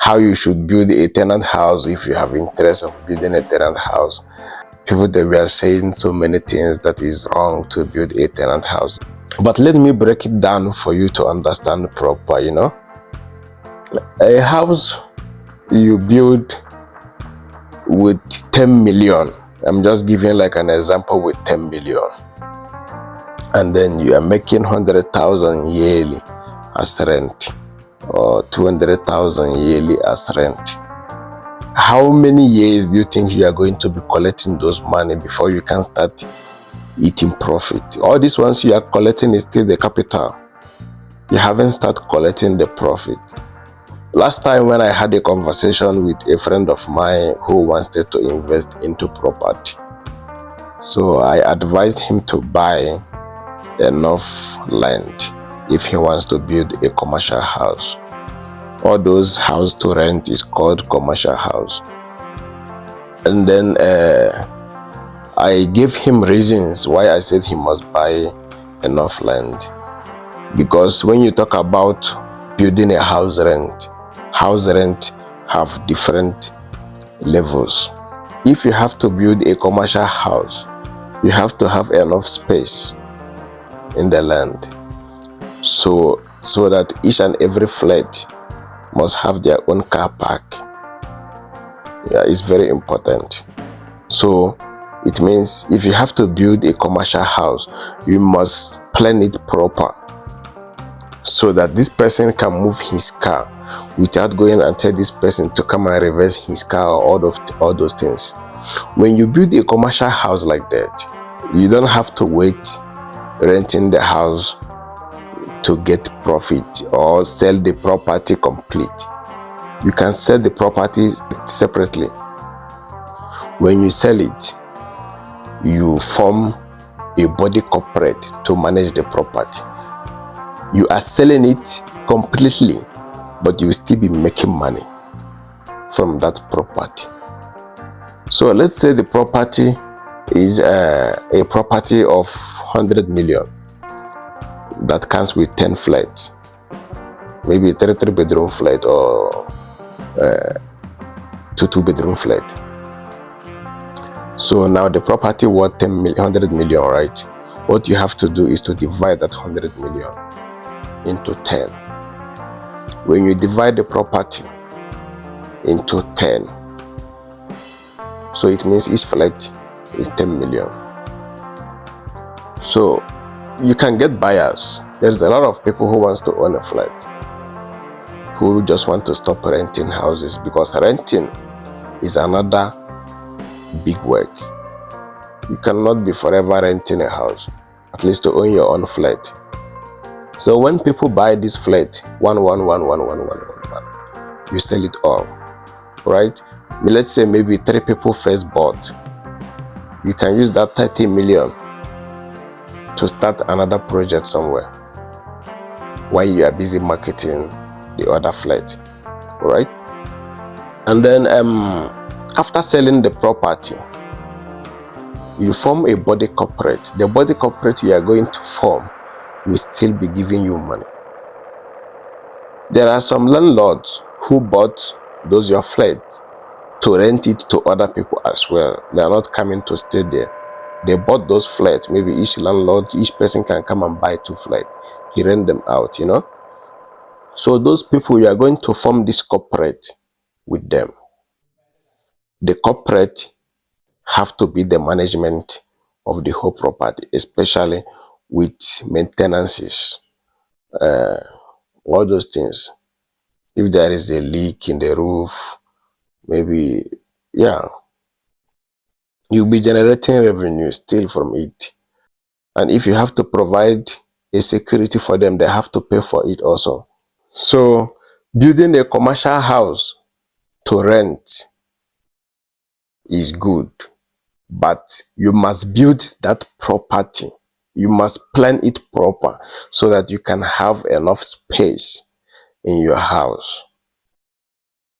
how you should build a tenant house if you have interest of building a tenant house. People, they were saying so many things that is wrong to build a tenant house, but let me break it down for you to understand proper. A house you build with 10 million, I'm just giving like an example, with 10 million, and then you are making 100,000 yearly as rent, or 200,000 yearly as rent. How many years do you think you are going to be collecting those money before you can start eating profit? All these ones you are collecting is still the capital. You haven't started collecting the profit. Last time when I had a conversation with a friend of mine who wanted to invest into property, so I advised him to buy enough land if he wants to build a commercial house. All those house to rent is called commercial house. And then I gave him reasons why I said he must buy enough land. Because when you talk about building a house rent have different levels. If you have to build a commercial house, you have to have enough space in the land, so that each and every flat must have their own car park. Yeah, it's very important. So it means if you have to build a commercial house, you must plan it proper, so that this person can move his car without going and tell this person to come and reverse his car, or all those things. When you build a commercial house like that, you don't have to wait renting the house to get profit or sell the property complete. You can sell the property separately. When you sell it, you form a body corporate to manage the property. You are selling it completely, but you will still be making money from that property. So let's say the property is a property of 100 million that comes with 10 flats, maybe a 3-bedroom flat or 2-bedroom flat. So now the property worth 100 million, right? What you have to do is to divide that 100 million into 10. When you divide the property into 10, so it means each flat is 10 million. So you can get buyers. There's a lot of people who wants to own a flat, who just want to stop renting houses, because renting is another big work. You cannot be forever renting a house, at least to own your own flat. So when people buy this flat, one, you sell it all, right? Let's say maybe 3 people first bought. You can use that 30 million to start another project somewhere while you are busy marketing the other flat, right? And then after selling the property, you form a body corporate. The body corporate you are going to form will still be giving you money. There are some landlords who bought those your flats to rent it to other people as well. They are not coming to stay there. They bought those flats. Maybe each landlord, each person can come and buy 2 flats. He rent them out, So those people, you are going to form this corporate with them. The corporate have to be the management of the whole property, especially with maintenances, all those things. If there is a leak in the roof, maybe, yeah, you'll be generating revenue still from it. And if you have to provide a security for them, they have to pay for it also. So building a commercial house to rent is good, but you must build that property. You must plan it proper so that you can have enough space in your house.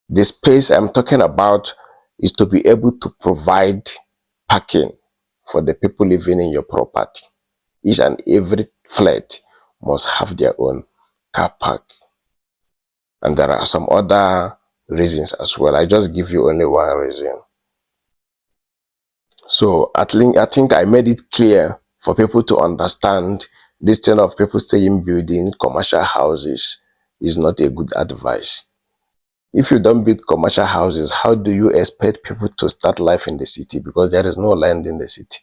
The space I'm talking about is to be able to provide parking for the people living in your property. Each and every flat must have their own car park. And there are some other reasons as well. I just give you only one reason. So I think I made it clear for people to understand this thing of people saying building commercial houses is not a good advice. If you don't build commercial houses, how do you expect people to start life in the city? Because there is no land in the city.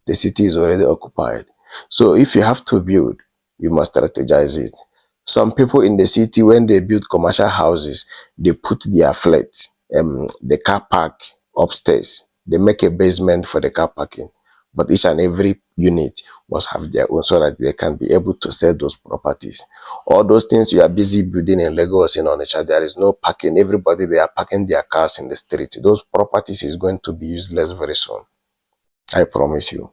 The city is already occupied. So if you have to build, you must strategize it. Some people in the city, when they build commercial houses, they put their flats, the car park upstairs. They make a basement for the car parking. But each and every unit must have their own so that they can be able to sell those properties. All those things you are busy building in Lagos, in Onitsha, there is no parking. Everybody, they are parking their cars in the street. Those properties is going to be useless very soon. I promise you.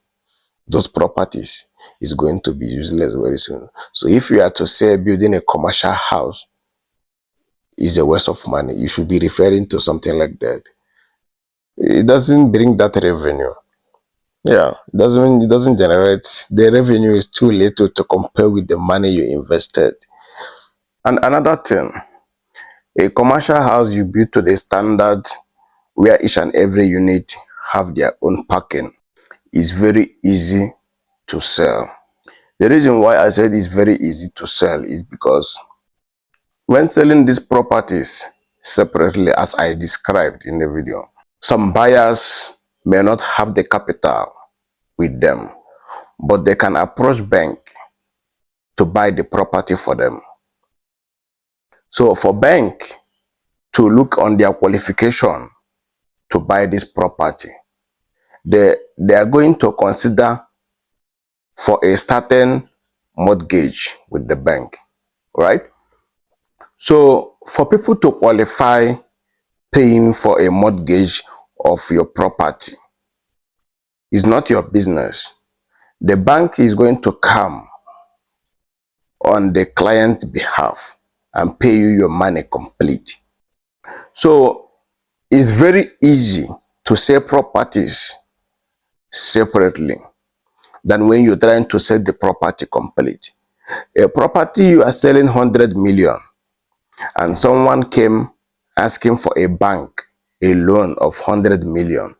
Those properties is going to be useless very soon. So if you are to say building a commercial house is a waste of money, you should be referring to something like that. It doesn't bring that revenue. Yeah, it doesn't generate the revenue is too little to compare with the money you invested. And another thing, a commercial house you build to the standard where each and every unit have their own parking is very easy to sell. The reason why I said it's very easy to sell is because when selling these properties separately, as I described in the video, some buyers may not have the capital with them, but they can approach bank to buy the property for them. So for bank to look on their qualification to buy this property, they are going to consider for a certain mortgage with the bank, right? So for people to qualify paying for a mortgage of your property is not your business. The bank is going to come on the client's behalf and pay you your money complete. So it's very easy to sell properties separately than when you're trying to sell the property complete. A property you are selling 100 million and someone came asking for a bank a loan of 100 million.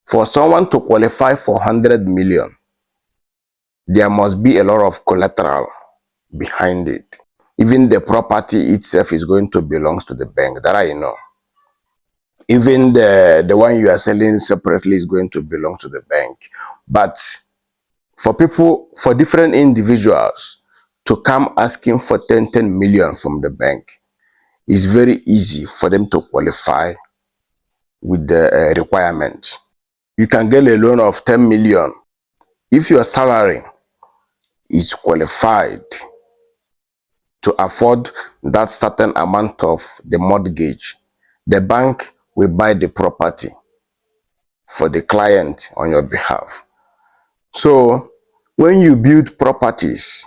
For someone to qualify for 100 million, there must be a lot of collateral behind it. Even the property itself is going to belong to the bank, that I know. Even the one you are selling separately is going to belong to the bank. But for people, for different individuals to come asking for 10 million from the bank, it's very easy for them to qualify with the requirement. You can get a loan of 10 million. If your salary is qualified to afford that certain amount of the mortgage, the bank will buy the property for the client on your behalf. So when you build properties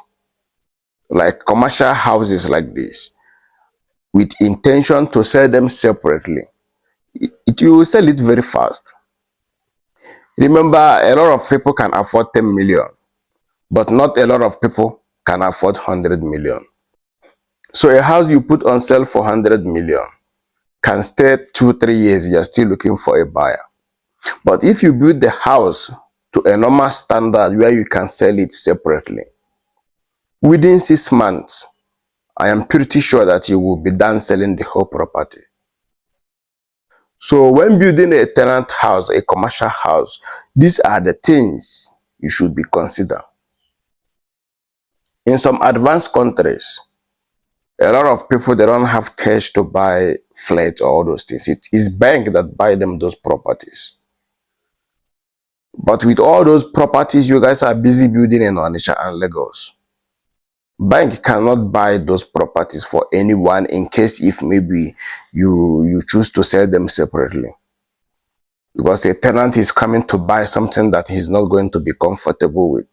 like commercial houses like this with intention to sell them separately, you will sell it very fast. Remember, a lot of people can afford 10 million, but not a lot of people can afford 100 million. So a house you put on sale for 100 million can stay 2-3 years, you're still looking for a buyer. But if you build the house to a normal standard where you can sell it separately, within 6 months, I am pretty sure that you will be done selling the whole property. So when building a tenant house, a commercial house, these are the things you should be considering. In some advanced countries, a lot of people, they don't have cash to buy flats or all those things. It is bank that buy them those properties. But with all those properties you guys are busy building in Onitsha and Lagos, bank cannot buy those properties for anyone in case if maybe you choose to sell them separately. Because a tenant is coming to buy something that he's not going to be comfortable with.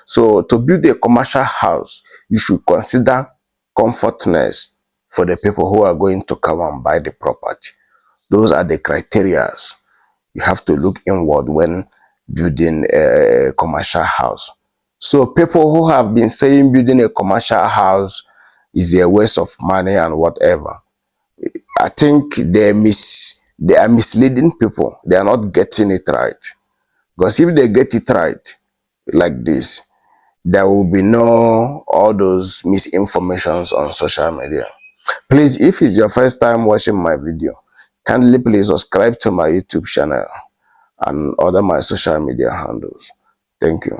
So to build a commercial house, you should consider comfortness for the people who are going to come and buy the property. Those are the criteria you have to look inward when building a commercial house. So people who have been saying building a commercial house is a waste of money and whatever, I think they are misleading people. They are not getting it right. Because if they get it right, like this, there will be no all those misinformations on social media. Please, if it's your first time watching my video, kindly please subscribe to my YouTube channel and other my social media handles. Thank you.